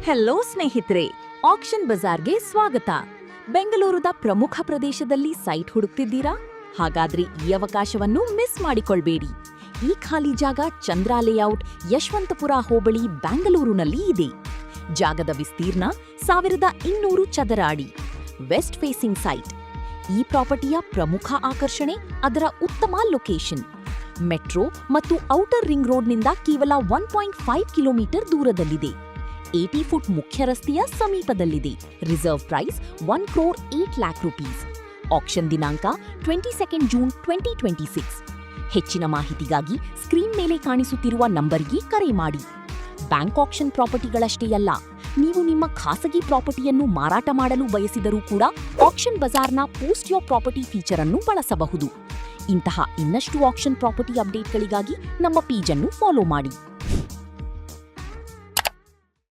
Hello ಸ್ನೇಹಿತರೆ, action ಬಜಾರ್ಗೆ ಸ್ವಾಗತ. ಬೆಂಗಳೂರದ ಪ್ರಮುಖ ಪ್ರದೇಶದಲ್ಲಿ ಸೈಟ್ ಹುಡುಕ್ತಿದ್ದೀರಾ? ಹಾಗಾದ್ರೆ ಈ ಅವಕಾಶವನ್ನು ಮಿಸ್ ಮಾಡಿಕೊಳ್ಬೇಡಿ. ಈ ಖಾಲಿ ಜಾಗ ಚಂದ್ರ ಲೇಔಟ್, ಯಶವಂತಪುರ ಹೋಬಳಿ, ಬೆಂಗಳೂರಿನಲ್ಲಿ ಇದೆ. ಜಾಗದ ವಿಸ್ತೀರ್ಣ 1200 ಚದರ ಅಡಿ. West facing site. ಈ ಪ್ರಾಪರ್ಟಿಯ ಪ್ರಮುಖ ಆಕರ್ಷಣೆ ಅದರ ಉತ್ತಮ ಲೊಕೇಶನ್. ಮೆಟ್ರೋ ಮತ್ತು ಔಟರ್ ರಿಂಗ್ ರೋಡ್ನಿಂದ ಕೇವಲ 1.5 ಕಿಲೋಮೀಟರ್ ದೂರದಲ್ಲಿದೆ. 80 ಫುಟ್ ಮುಖ್ಯ ರಸ್ತೆಯ ಸಮೀಪದಲ್ಲಿದೆ. Reserve price 1 crore 8 lakh rupees. Auction ದಿನಾಂಕ 22 ಜೂನ್ 2026. ಹೆಚ್ಚಿನ ಮಾಹಿತಿಗಾಗಿ ಸ್ಕ್ರೀನ್ ಮೇಲೆ ಕಾಣಿಸುತ್ತಿರುವ ನಂಬರ್ಗೆ ಕರೆ ಮಾಡಿ. ಬ್ಯಾಂಕ್ ಆಕ್ಷನ್ ಪ್ರಾಪರ್ಟಿಗಳಷ್ಟೇ ಅಲ್ಲ, ನೀವು ನಿಮ್ಮ ಖಾಸಗಿ ಪ್ರಾಪರ್ಟಿಯನ್ನು ಮಾರಾಟ ಮಾಡಲು ಬಯಸಿದರೂ ಕೂಡ ಆಕ್ಷನ್ ಬಜಾರ್ನ ಪೋಸ್ಟ್ ಯೋರ್ ಪ್ರಾಪರ್ಟಿ ಫೀಚರ್ ಅನ್ನು ಬಳಸಬಹುದು. ಇಂತಹ ಇನ್ನಷ್ಟು ಆಕ್ಷನ್ ಪ್ರಾಪರ್ಟಿ ಅಪ್ಡೇಟ್ಗಳಿಗಾಗಿ ನಮ್ಮ ಪೇಜ್ ಅನ್ನು ಫಾಲೋ ಮಾಡಿ.